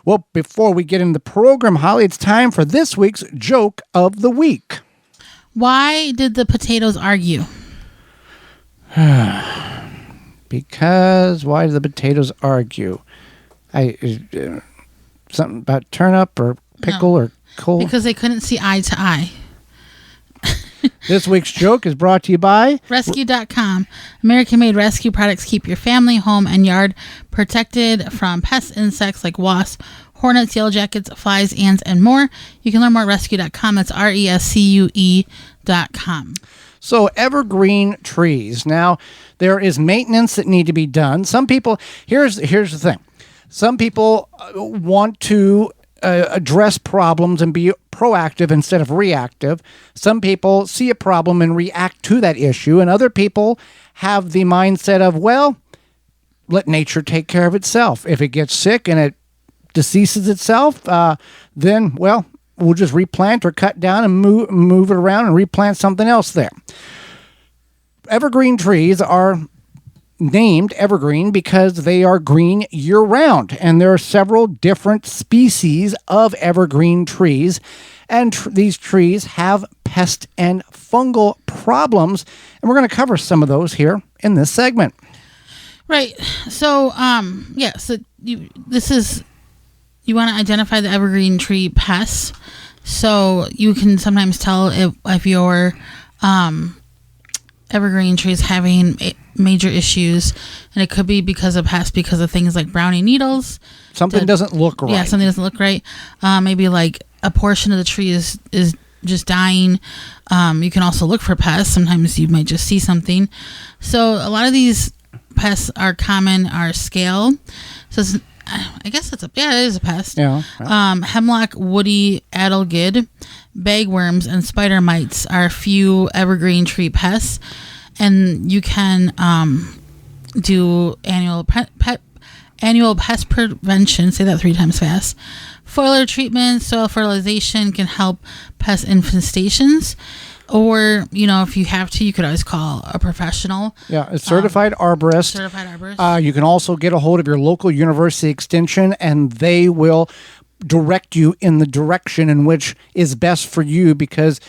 Well, before we get into the program, Holly, it's time for this week's joke of the week. Why did the potatoes argue? Because why do the potatoes argue? Something about turnip or pickle or coal? Because they couldn't see eye to eye. This week's joke is brought to you by Rescue.com. American-made rescue products keep your family, home, and yard protected from pest insects like wasps, hornets, yellow jackets, flies, ants, and more. You can learn more at Rescue.com. That's RESCUE.com. So evergreen trees. Now, there is maintenance that need to be done. Some people, here's the thing. Some people want to address problems and be proactive instead of reactive. Some people see a problem and react to that issue, and other people have the mindset of, well, let nature take care of itself. If it gets sick and it deceases itself, then, well, we'll just replant or cut down and move it around and replant something else there. Evergreen trees are named evergreen because they are green year-round, and there are several different species of evergreen trees, and these trees have pest and fungal problems, and we're going to cover some of those here in this segment. Right. So, so you want to identify the evergreen tree pests, so you can sometimes tell if your evergreen tree is having major issues, and it could be because of pests, because of things like brownie needles. Something doesn't look right. Yeah, something doesn't look right. Maybe like a portion of the tree is just dying. You can also look for pests. Sometimes you might just see something. So a lot of these pests are common, are scale. So I guess it is a pest. Yeah. Right. Hemlock, woody adelgid, bagworms, and spider mites are a few evergreen tree pests. And you can do annual pest prevention. Say that 3 times fast. Foliar treatment, soil fertilization can help pest infestations. Or, if you have to, you could always call a professional. Yeah, a certified arborist. You can also get a hold of your local university extension, and they will direct you in the direction in which is best for you, because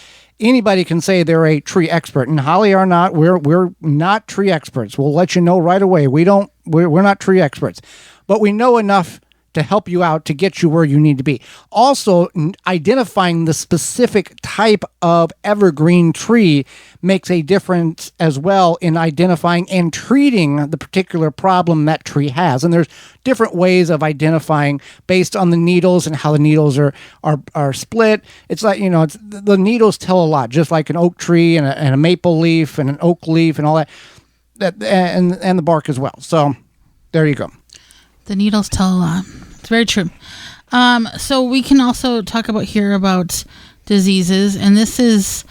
anybody can say they're a tree expert, and Holly are not. We're not tree experts. We'll let you know right away. We're not tree experts, but we know enough to help you out, to get you where you need to be. Also, identifying the specific type of evergreen tree makes a difference as well in identifying and treating the particular problem that tree has. And there's different ways of identifying based on the needles and how the needles are split. It's like, the needles tell a lot, just like an oak tree and a maple leaf and an oak leaf and all that and the bark as well. So there you go. The needles tell a lot. It's very true. So we can also talk about diseases, and this is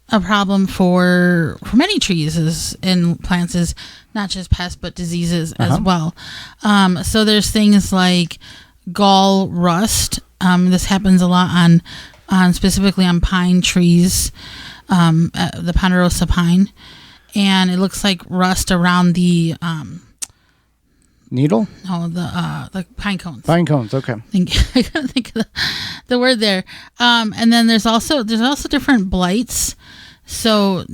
a problem for many trees and plants, is not just pests but diseases as well. So there's things like gall rust. This happens a lot on specifically on pine trees, the ponderosa pine, and it looks like rust around the needle? No, the pine cones. Pine cones, okay. I couldn't think of the word there. And then there's also different blights. So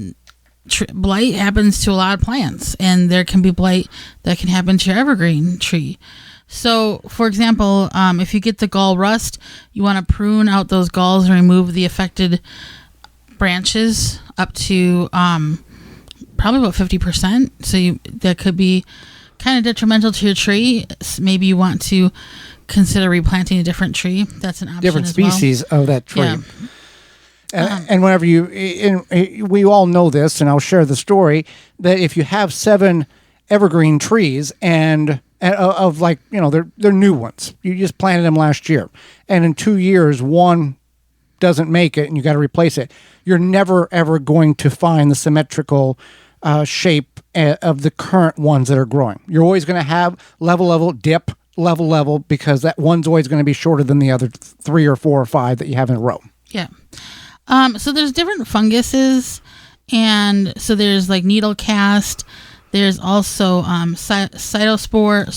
blight happens to a lot of plants, and there can be blight that can happen to your evergreen tree. So, for example, if you get the gall rust, you want to prune out those galls and remove the affected branches up to probably about 50%. So that could be kind of detrimental to your tree. Maybe you want to consider replanting a different tree. That's an option. Different species of that tree. Yeah. And whenever we all know this, and I'll share the story, that if you have 7 evergreen trees and of like, they're new ones, you just planted them last year, and in 2 years, one doesn't make it and you got to replace it, you're never, ever going to find the symmetrical shape of the current ones that are growing. You're always going to have level, dip, level, because that one's always going to be shorter than the other 3 or 4 or 5 that you have in a row. Yeah. So there's different funguses, and so there's like needle cast. There's also cytospora,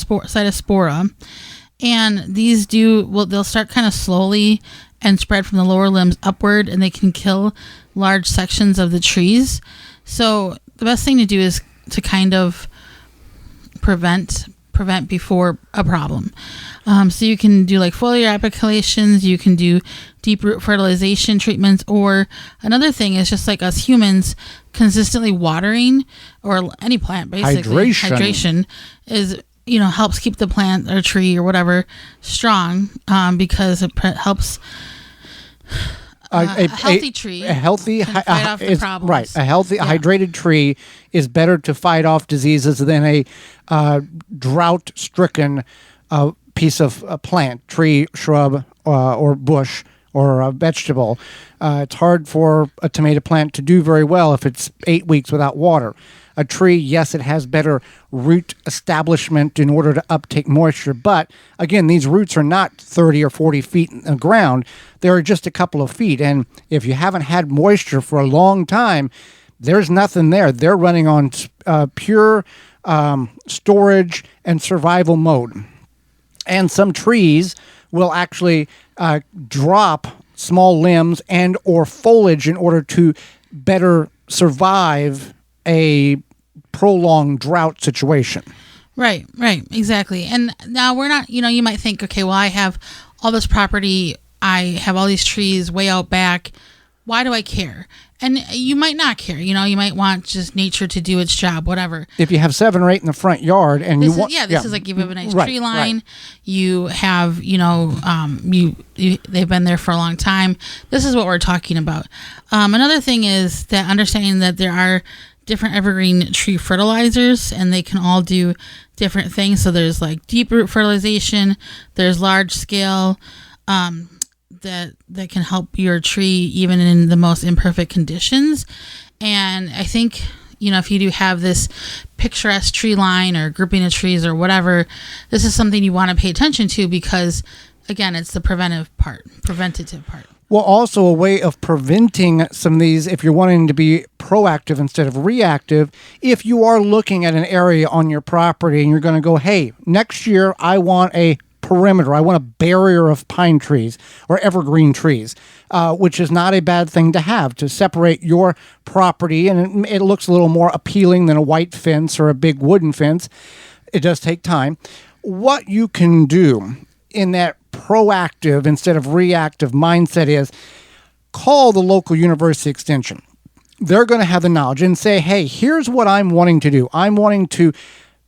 And these they'll start kind of slowly and spread from the lower limbs upward, and they can kill large sections of the trees. So the best thing to do is to kind of prevent before a problem. So you can do like foliar applications, you can do deep root fertilization treatments, or another thing is just like us humans consistently watering, or any plant basically. Hydration is, helps keep the plant or tree or whatever strong, because it helps a healthy tree. A healthy fight off the problems. Right. A healthy, hydrated tree is better to fight off diseases than a drought-stricken piece of plant, tree, shrub, or bush, or a vegetable. It's hard for a tomato plant to do very well if it's 8 weeks without water. A tree, yes, it has better root establishment in order to uptake moisture. But again, these roots are not 30 or 40 feet in the ground. They're just a couple of feet. And if you haven't had moisture for a long time, there's nothing there. They're running on pure storage and survival mode. And some trees will actually drop small limbs and or foliage in order to better survive a prolonged drought situation. Right, exactly. And now we're not, you might think, okay, well, I have all this property, I have all these trees way out back. Why do I care? And you might not care. You might want just nature to do its job, whatever. If you have 7 or 8 in the front yard, and this is like you have a nice tree line. Right. You have, they've been there for a long time. This is what we're talking about. Another thing is that understanding that there are different evergreen tree fertilizers, and they can all do different things. So there's like deep root fertilization. There's large scale. That can help your tree even in the most imperfect conditions. And I think, if you do have this picturesque tree line or grouping of trees or whatever, this is something you want to pay attention to, because again, it's the preventative part. Well, also a way of preventing some of these, if you're wanting to be proactive instead of reactive, if you are looking at an area on your property and you're going to go, hey, next year I want a perimeter. I want a barrier of pine trees or evergreen trees, which is not a bad thing to have, to separate your property. And it looks a little more appealing than a white fence or a big wooden fence. It does take time. What you can do in that proactive instead of reactive mindset is call the local university extension. They're going to have the knowledge and say, hey, here's what I'm wanting to do. I'm wanting to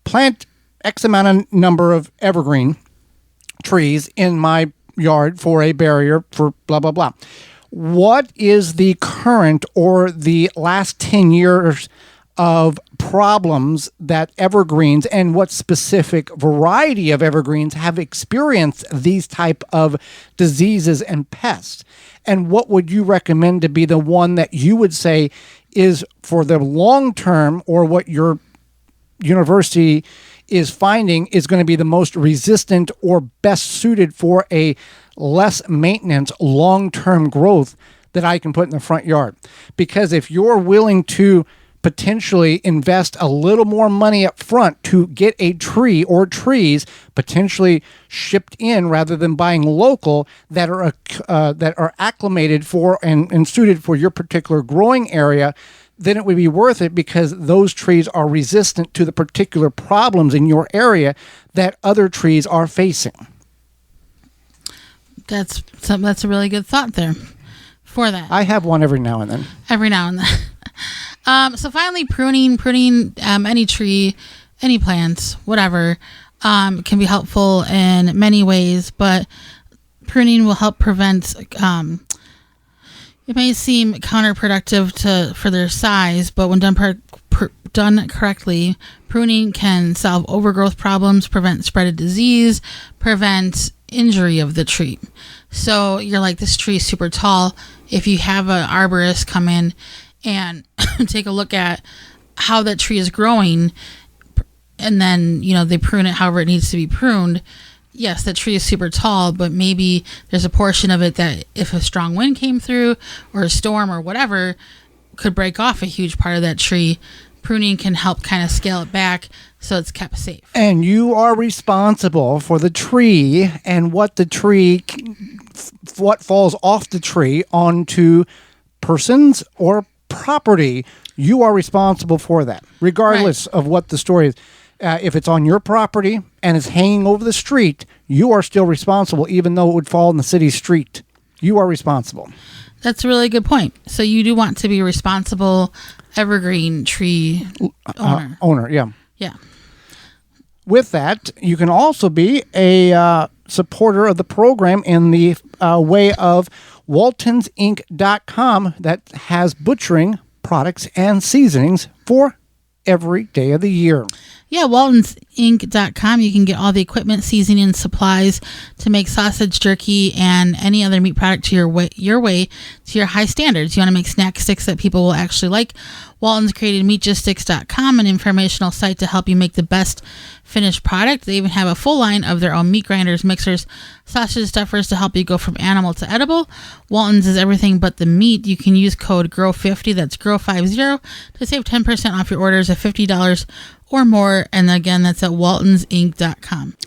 plant X amount of number of evergreen trees in my yard for a barrier for blah, blah, blah. What is the current or the last 10 years of problems that evergreens and what specific variety of evergreens have experienced these type of diseases and pests? And what would you recommend to be the one that you would say is for the long term, or what your university is finding is going to be the most resistant or best suited for a less maintenance long-term growth that I can put in the front yard? Because if you're willing to potentially invest a little more money up front to get a tree or trees potentially shipped in rather than buying local that are acclimated for and suited for your particular growing area, then it would be worth it, because those trees are resistant to the particular problems in your area that other trees are facing. That's a really good thought there for that. I have one every now and then. So finally, pruning any tree, any plants, whatever, can be helpful in many ways, but pruning will help prevent, it may seem counterproductive for their size, but when done correctly, pruning can solve overgrowth problems, prevent spread of disease, prevent injury of the tree. So you're like, this tree is super tall. If you have an arborist come in and take a look at how that tree is growing, and then, they prune it however it needs to be pruned. Yes, that tree is super tall, but maybe there's a portion of it that if a strong wind came through or a storm or whatever could break off a huge part of that tree. Pruning can help kind of scale it back so it's kept safe. And you are responsible for the tree and what falls off the tree onto persons or property. You are responsible for that, regardless of what the story is. If it's on your property and it's hanging over the street, you are still responsible, even though it would fall in the city street. You are responsible. That's a really good point. So you do want to be a responsible evergreen tree owner. Yeah. Yeah. With that, you can also be a supporter of the program in the way of waltonsinc.com that has butchering products and seasonings for every day of the year. Yeah, waltonsinc.com. You can get all the equipment, seasoning, and supplies to make sausage, jerky, and any other meat product to your way to your high standards. You want to make snack sticks that people will actually like. Walton's created meatgistics.com, an informational site to help you make the best finished product. They even have a full line of their own meat grinders, mixers, sausage stuffers to help you go from animal to edible. Walton's is everything but the meat. You can use code GROW50, that's GROW50, to save 10% off your orders of $50 or more. And again, that's at waltonsinc.com.